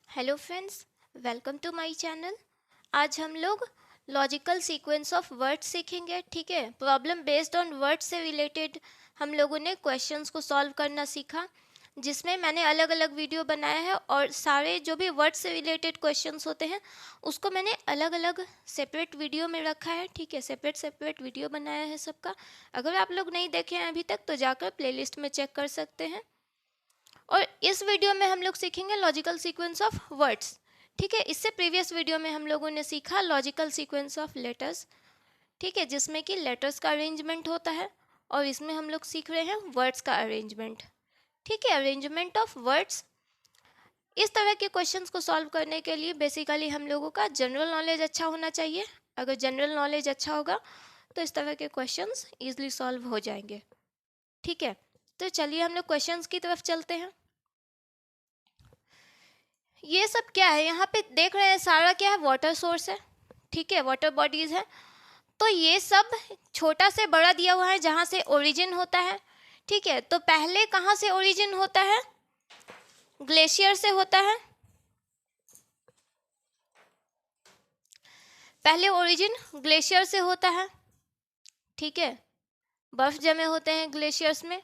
Hello friends, welcome to my channel. आज हम लोग लॉजिकल सीक्वेंस ऑफ वर्ड्स सीखेंगे। ठीक है, प्रॉब्लम बेस्ड ऑन वर्ड्स से रिलेटेड हम लोगों ने क्वेश्चंस को सॉल्व करना सीखा, जिसमें मैंने अलग अलग वीडियो बनाया है और सारे जो भी वर्ड्स से रिलेटेड क्वेश्चंस होते हैं उसको मैंने अलग अलग सेपरेट वीडियो में रखा है। ठीक है, सेपरेट सेपरेट वीडियो बनाया है सबका। अगर आप लोग नहीं देखे हैं अभी तक तो जाकर प्लेलिस्ट में चेक कर सकते हैं। और इस वीडियो में हम लोग सीखेंगे लॉजिकल सीक्वेंस ऑफ वर्ड्स। ठीक है, इससे प्रीवियस वीडियो में हम लोगों ने सीखा लॉजिकल सीक्वेंस ऑफ लेटर्स। ठीक है, जिसमें कि लेटर्स का अरेंजमेंट होता है, और इसमें हम लोग सीख रहे हैं वर्ड्स का अरेंजमेंट। ठीक है, अरेंजमेंट ऑफ वर्ड्स। इस तरह के क्वेश्चंस को सॉल्व करने के लिए बेसिकली हम लोगों का जनरल नॉलेज अच्छा होना चाहिए। अगर जनरल नॉलेज अच्छा होगा तो इस तरह के क्वेश्चंस ईजिली सॉल्व हो जाएंगे। ठीक है, तो चलिए हम लोग क्वेश्चंस की तरफ चलते हैं। ये सब क्या है, यहाँ पे देख रहे हैं सारा क्या है, वाटर सोर्स है। ठीक है, वाटर बॉडीज है। तो ये सब छोटा से बड़ा दिया हुआ है जहाँ से ओरिजिन होता है। ठीक है, तो पहले कहाँ से ओरिजिन होता है? ग्लेशियर से होता है। पहले ओरिजिन ग्लेशियर से होता है। ठीक है, बर्फ जमे होते हैं ग्लेशियर्स में।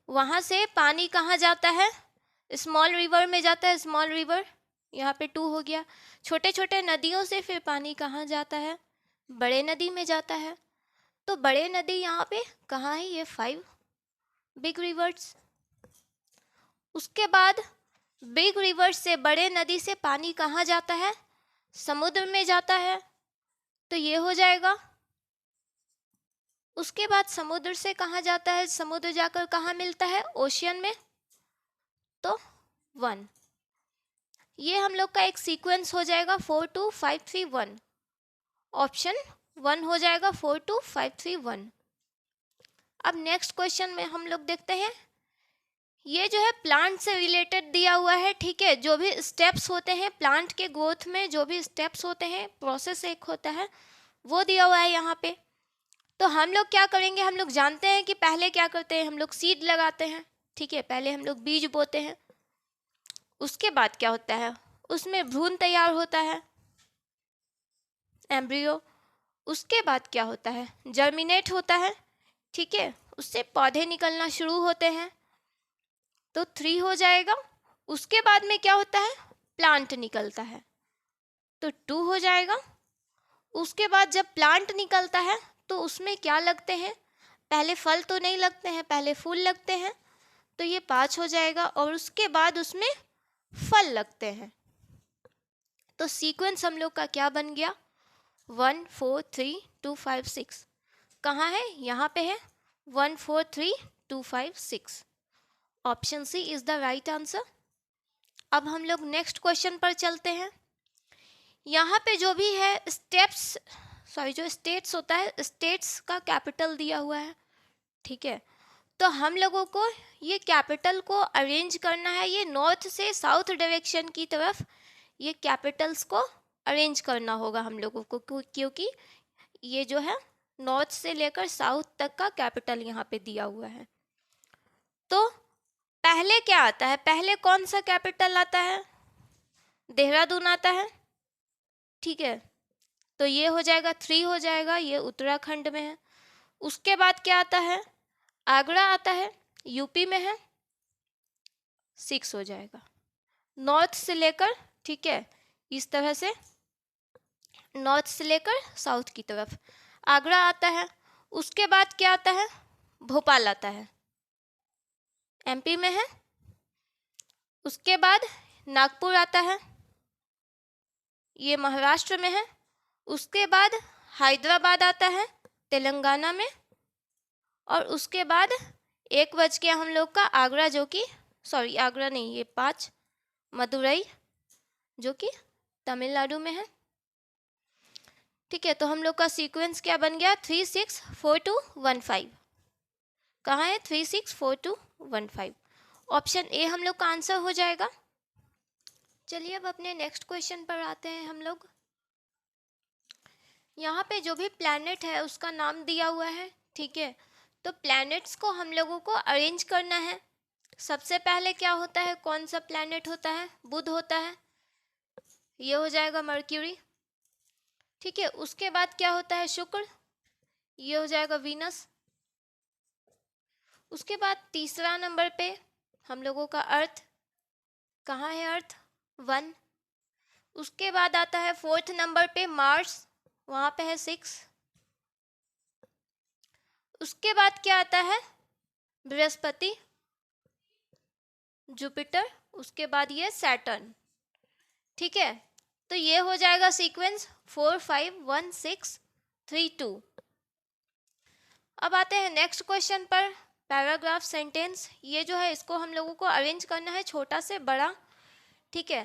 वहाँ से पानी कहाँ जाता है? स्मॉल रिवर में जाता है। स्मॉल रिवर यहाँ पे 2 हो गया। छोटे छोटे नदियों से फिर पानी कहाँ जाता है? बड़े नदी में जाता है। तो बड़े नदी यहाँ पे कहाँ है? ये 5 बिग रिवर्स। उसके बाद बिग रिवर्स से, बड़े नदी से पानी कहाँ जाता है? समुद्र में जाता है। तो ये हो जाएगा। उसके बाद समुद्र से कहाँ जाता है? समुद्र जाकर कहाँ मिलता है? ओशियन में। तो 1। ये हम लोग का एक सीक्वेंस हो जाएगा 4 2 5 3 1। ऑप्शन 1 हो जाएगा 4 2 5 3 1। अब नेक्स्ट क्वेश्चन में हम लोग देखते हैं। ये जो है प्लांट से रिलेटेड दिया हुआ है। ठीक है, जो भी स्टेप्स होते हैं प्लांट के ग्रोथ में, जो भी स्टेप्स होते हैं, प्रोसेस एक होता है, वो दिया हुआ है यहाँ पे। तो हम लोग क्या करेंगे, हम लोग जानते हैं कि पहले क्या करते हैं, हम लोग सीड लगाते हैं। ठीक है, पहले हम लोग बीज बोते हैं। उसके बाद क्या होता है, उसमें भ्रूण तैयार होता है, एम्ब्रियो। उसके बाद क्या होता है, जर्मिनेट होता है। ठीक है, उससे पौधे निकलना शुरू होते हैं। तो 3 हो जाएगा। उसके बाद में क्या होता है, प्लांट निकलता है। तो 2 हो जाएगा। उसके बाद जब प्लांट निकलता है तो उसमें क्या लगते हैं? पहले फल तो नहीं लगते हैं, पहले फूल लगते हैं। तो ये 5 हो जाएगा। और उसके बाद उसमें फल लगते हैं। तो सीक्वेंस हम लोग का क्या बन गया? 1 4 3 2 5 6। कहाँ है? यहाँ पे है। 1 4 3 2 5 6। Option C is the right answer. अब हम लोग नेक्स्ट क्वेश्चन पर चलते हैं। यहाँ पे जो भी है स्टेप्स, सॉरी जो स्टेट्स होता है, स्टेट्स का कैपिटल दिया हुआ है। ठीक है, तो हम लोगों को ये कैपिटल को अरेंज करना है। ये नॉर्थ से साउथ डायरेक्शन की तरफ ये कैपिटल्स को अरेंज करना होगा हम लोगों को, क्योंकि ये जो है नॉर्थ से लेकर साउथ तक का कैपिटल यहाँ पे दिया हुआ है। तो पहले क्या आता है, पहले कौन सा कैपिटल आता है? देहरादून आता है। ठीक है, तो ये हो जाएगा 3 हो जाएगा, ये उत्तराखंड में है। उसके बाद क्या आता है? आगरा आता है, यूपी में है। 6 हो जाएगा। नॉर्थ से लेकर, ठीक है, इस तरह से नॉर्थ से लेकर साउथ की तरफ आगरा आता है। उसके बाद क्या आता है? भोपाल आता है, एमपी में है। उसके बाद नागपुर आता है, ये महाराष्ट्र में है। उसके बाद हैदराबाद आता है, तेलंगाना में। और उसके बाद 1 बज गया हम लोग का आगरा, जो कि सॉरी आगरा नहीं, ये 5 मदुरई, जो कि तमिलनाडु में है। ठीक है, तो हम लोग का सीक्वेंस क्या बन गया? 3 6 4 2 1 5। कहाँ है? 3 6 4 2 1 5। ऑप्शन ए हम लोग का आंसर हो जाएगा। चलिए अब अपने नेक्स्ट क्वेश्चन पर आते हैं हम लोग। यहाँ पे जो भी प्लैनेट है उसका नाम दिया हुआ है। ठीक है, तो प्लैनेट्स को हम लोगों को अरेंज करना है। सबसे पहले क्या होता है, कौन सा प्लैनेट होता है? बुध होता है। ये हो जाएगा मर्क्यूरी। ठीक है, उसके बाद क्या होता है शुक्र, ये हो जाएगा वीनस। उसके बाद तीसरा नंबर पे हम लोगों का अर्थ, कहाँ है अर्थ, 1। उसके बाद आता है फोर्थ नंबर पे मार्स, वहाँ पे है 6। उसके बाद क्या आता है बृहस्पति, जुपिटर, उसके बाद ये सैटर्न। ठीक है, तो ये हो जाएगा सीक्वेंस 4 5 1 6 3 2। अब आते हैं नेक्स्ट क्वेश्चन पर, पैराग्राफ सेंटेंस। ये जो है इसको हम लोगों को अरेंज करना है छोटा से बड़ा। ठीक है,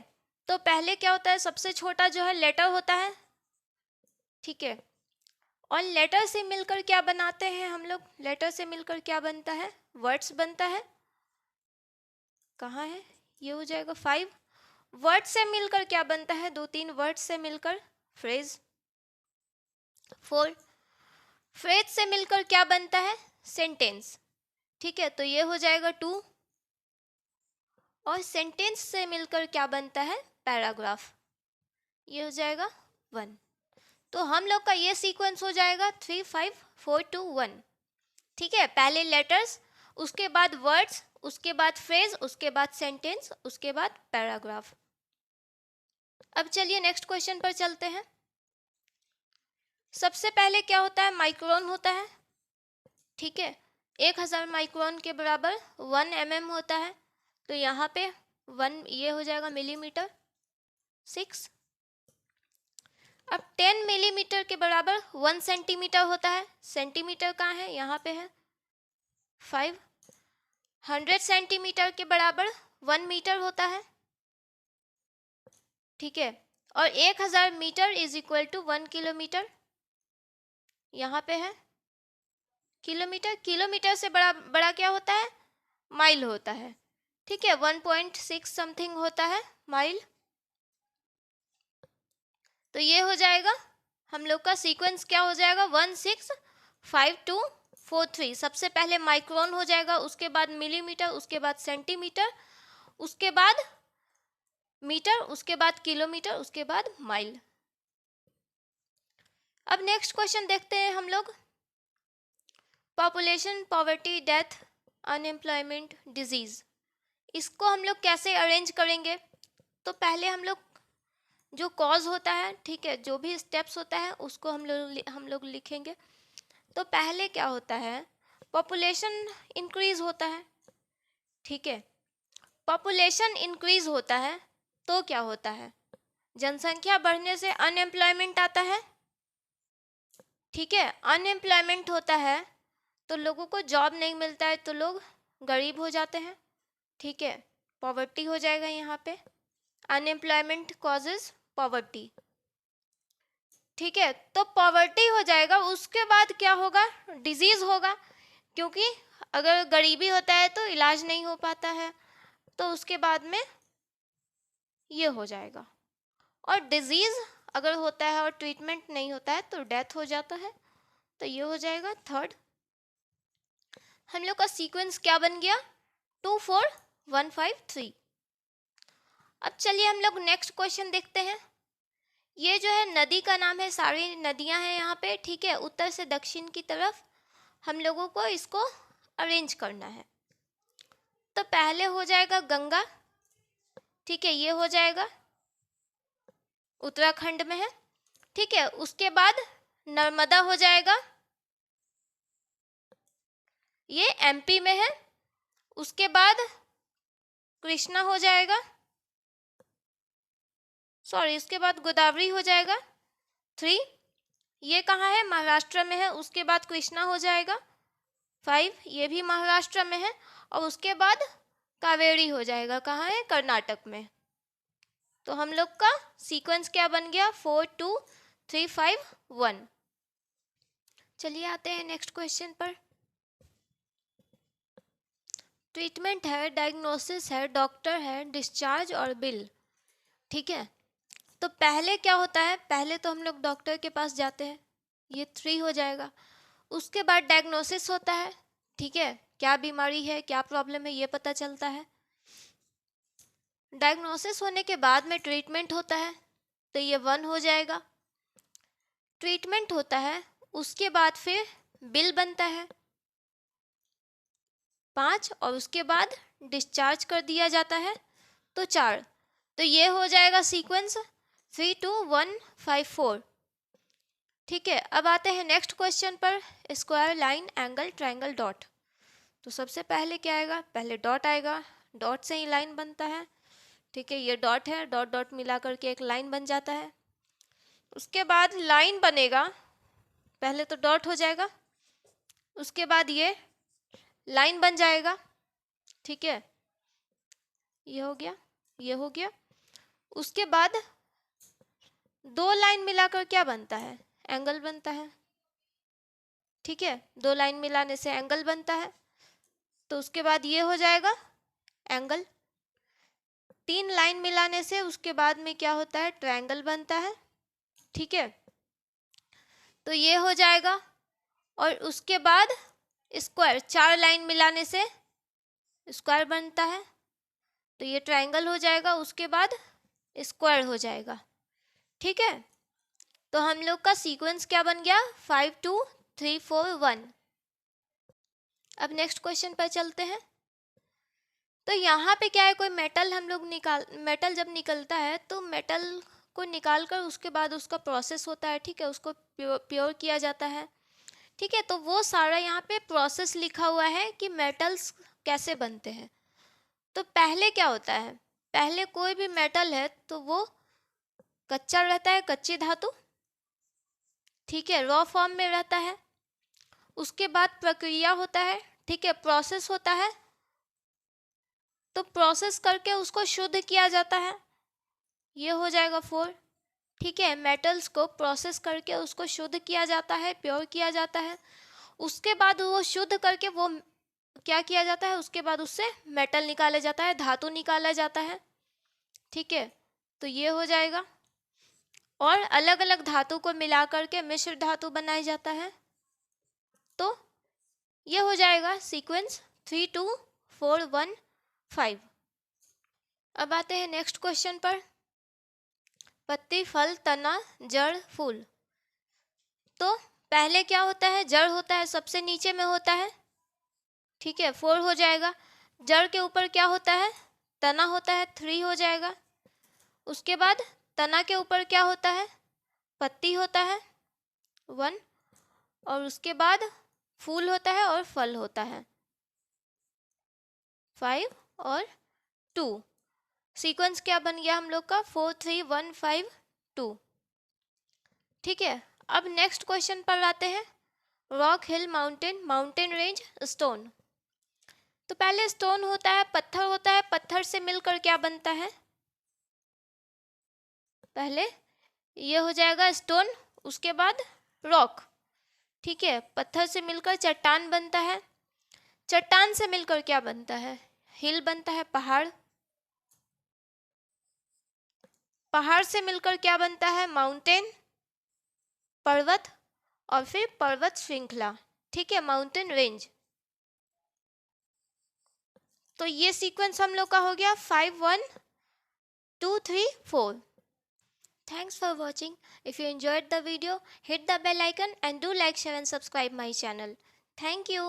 तो पहले क्या होता है, सबसे छोटा जो है लेटर होता है। ठीक है, और लेटर से मिलकर क्या बनाते हैं हम लोग, लेटर से मिलकर क्या बनता है, वर्ड्स बनता है। कहाँ है, ये हो जाएगा 5। वर्ड से मिलकर क्या बनता है, 2-3 वर्ड से मिलकर फ्रेज। 4 फ्रेज से मिलकर क्या बनता है, सेंटेंस। ठीक है, तो ये हो जाएगा 2। और सेंटेंस से मिलकर क्या बनता है, पैराग्राफ, ये हो जाएगा 1। तो हम लोग का ये सीक्वेंस हो जाएगा 3 5 4 2 1। ठीक है, पहले लेटर्स, उसके बाद वर्ड्स, उसके बाद फ्रेज, उसके बाद सेंटेंस, उसके बाद पैराग्राफ। अब चलिए नेक्स्ट क्वेश्चन पर चलते हैं। सबसे पहले क्या होता है, माइक्रोन होता है। ठीक है, 1000 माइक्रोन के बराबर 1 mm होता है। तो यहाँ पे 1 ये हो जाएगा मिलीमीटर 6। अब 10 मिलीमीटर के बराबर 1 सेंटीमीटर होता है। सेंटीमीटर कहाँ है, यहाँ पे है 5। 100 सेंटीमीटर के बराबर 1 मीटर होता है। ठीक है, और 1000 metre is equal to 1 kilometre, यहाँ पे है किलोमीटर। किलोमीटर से बड़ा बड़ा क्या होता है, माइल होता है। ठीक है, 1.6 समथिंग होता है माइल। तो ये हो जाएगा हम लोग का सीक्वेंस, क्या हो जाएगा 1 6 5 2 4 3। सबसे पहले माइक्रोन हो जाएगा, उसके बाद मिलीमीटर, उसके बाद सेंटीमीटर, उसके बाद मीटर, उसके बाद किलोमीटर, उसके बाद माइल। अब नेक्स्ट क्वेश्चन देखते हैं हम लोग, population, poverty, death, unemployment, disease. इसको हम लोग कैसे अरेंज करेंगे, तो पहले हम लोग जो कॉज होता है, ठीक है, जो भी स्टेप्स होता है उसको हम लोग लिखेंगे। तो पहले क्या होता है, पॉपुलेशन इंक्रीज होता है। ठीक है, पॉपुलेशन इंक्रीज होता है तो क्या होता है, जनसंख्या बढ़ने से अनएम्प्लॉयमेंट आता है। ठीक है, अनएम्प्लॉयमेंट होता है तो लोगों को जॉब नहीं मिलता है, तो लोग गरीब हो जाते हैं। ठीक है, पॉवर्टी हो जाएगा यहाँ पे, अनएम्प्लॉयमेंट कॉजेज पॉवर्टी। ठीक है, तो पॉवर्टी हो जाएगा, उसके बाद क्या होगा, डिजीज होगा, क्योंकि अगर गरीबी होता है तो इलाज नहीं हो पाता है, तो उसके बाद में ये हो जाएगा। और डिजीज अगर होता है और ट्रीटमेंट नहीं होता है तो डेथ हो जाता है, तो ये हो जाएगा थर्ड। हम लोग का सीक्वेंस क्या बन गया, 2 4 1 5 3। अब चलिए हम लोग नेक्स्ट क्वेश्चन देखते हैं। ये जो है नदी का नाम है, सारी नदियां हैं यहाँ पे। ठीक है, उत्तर से दक्षिण की तरफ हम लोगों को इसको अरेंज करना है। तो पहले हो जाएगा गंगा। ठीक है, ये हो जाएगा, उत्तराखंड में है। ठीक है, उसके बाद नर्मदा हो जाएगा, ये एमपी में है। उसके बाद कृष्णा हो जाएगा, सॉरी, इसके बाद गोदावरी हो जाएगा 3। ये कहाँ है, महाराष्ट्र में है। उसके बाद कृष्णा हो जाएगा 5, ये भी महाराष्ट्र में है। और उसके बाद कावेरी हो जाएगा, कहाँ है, कर्नाटक में। तो हम लोग का सीक्वेंस क्या बन गया, 4 2 3 5 1। चलिए आते हैं नेक्स्ट क्वेश्चन पर। ट्रीटमेंट है, डायग्नोसिस है, डॉक्टर है, डिस्चार्ज और बिल। ठीक है, तो पहले क्या होता है, पहले तो हम लोग डॉक्टर के पास जाते हैं, ये 3 हो जाएगा। उसके बाद डायग्नोसिस होता है। ठीक है, क्या बीमारी है, क्या प्रॉब्लम है, ये पता चलता है। डायग्नोसिस होने के बाद में ट्रीटमेंट होता है। तो ये 1 हो जाएगा। ट्रीटमेंट होता है, उसके बाद फिर बिल बनता है 5 और उसके बाद डिस्चार्ज कर दिया जाता है तो 4। तो ये हो जाएगा सीक्वेंस 3 2 1 5 4। ठीक है, अब आते हैं नेक्स्ट क्वेश्चन पर, square, line, angle, triangle, dot. तो सबसे पहले क्या आएगा, पहले डॉट आएगा, डॉट से ही लाइन बनता है। ठीक है, ये डॉट है, डॉट डॉट मिला करके एक लाइन बन जाता है। उसके बाद लाइन बनेगा, पहले तो डॉट हो जाएगा, उसके बाद ये लाइन बन जाएगा। ठीक है, ये हो गया, ये हो गया। उसके बाद 2 लाइन मिलाकर क्या बनता है, एंगल बनता है। ठीक है, 2 लाइन मिलाने से एंगल बनता है, तो उसके बाद ये हो जाएगा एंगल। 3 लाइन मिलाने से उसके बाद में क्या होता है, ट्रायंगल बनता है। ठीक है, तो ये हो जाएगा। और उसके बाद स्क्वायर, 4 लाइन मिलाने से स्क्वायर बनता है, तो ये ट्रायंगल हो जाएगा, उसके बाद स्क्वायर हो जाएगा। ठीक है, तो हम लोग का सीक्वेंस क्या बन गया, 5 2 3 4 1। अब नेक्स्ट क्वेश्चन पर चलते हैं। तो यहाँ पे क्या है, कोई मेटल हम लोग मेटल जब निकलता है तो मेटल को निकाल कर उसके बाद उसका प्रोसेस होता है। ठीक है, उसको प्योर किया जाता है। ठीक है, तो वो सारा यहाँ पे प्रोसेस लिखा हुआ है कि मेटल्स कैसे बनते हैं। तो पहले क्या होता है, पहले कोई भी मेटल है तो वो कच्चा रहता है, कच्ची धातु। ठीक है, रॉ फॉर्म में रहता है। उसके बाद प्रक्रिया होता है, ठीक है, प्रोसेस होता है, तो प्रोसेस करके उसको शुद्ध किया जाता है, ये हो जाएगा 4। ठीक है, मेटल्स को प्रोसेस करके उसको शुद्ध किया जाता है, प्योर किया जाता है। उसके बाद वो शुद्ध करके वो क्या किया जाता है, उसके बाद उससे मेटल निकाला जाता है, धातु निकाला जाता है। ठीक है, तो ये हो जाएगा। और अलग अलग धातु को मिला करके मिश्र धातु बनाया जाता है, तो ये हो जाएगा सीक्वेंस 3 2 4 1 5। अब आते हैं नेक्स्ट क्वेश्चन पर, पत्ती, फल, तना, जड़, फूल। तो पहले क्या होता है, जड़ होता है, सबसे नीचे में होता है। ठीक है, 4 हो जाएगा। जड़ के ऊपर क्या होता है, तना होता है, 3 हो जाएगा। उसके बाद तना के ऊपर क्या होता है, पत्ती होता है, 1। और उसके बाद फूल होता है और फल होता है, 5 और 2। सीक्वेंस क्या बन गया हम लोग का, 4 3 1 5 2। ठीक है, अब नेक्स्ट क्वेश्चन पर आते हैं, रॉक, हिल, माउंटेन, माउंटेन रेंज, स्टोन। तो पहले स्टोन होता है, पत्थर होता है, पत्थर से मिलकर क्या बनता है, पहले ये हो जाएगा स्टोन, उसके बाद रॉक। ठीक है, पत्थर से मिलकर चट्टान बनता है, चट्टान से मिलकर क्या बनता है, हिल बनता है, पहाड़। पहाड़ से मिलकर क्या बनता है, माउंटेन, पर्वत। और फिर पर्वत श्रृंखला। ठीक है, माउंटेन रेंज। तो ये सीक्वेंस हम लोग का हो गया 5 1 2 3 4। Thanks for watching. If you enjoyed the video, hit the bell icon and do like, share and subscribe my channel. Thank you.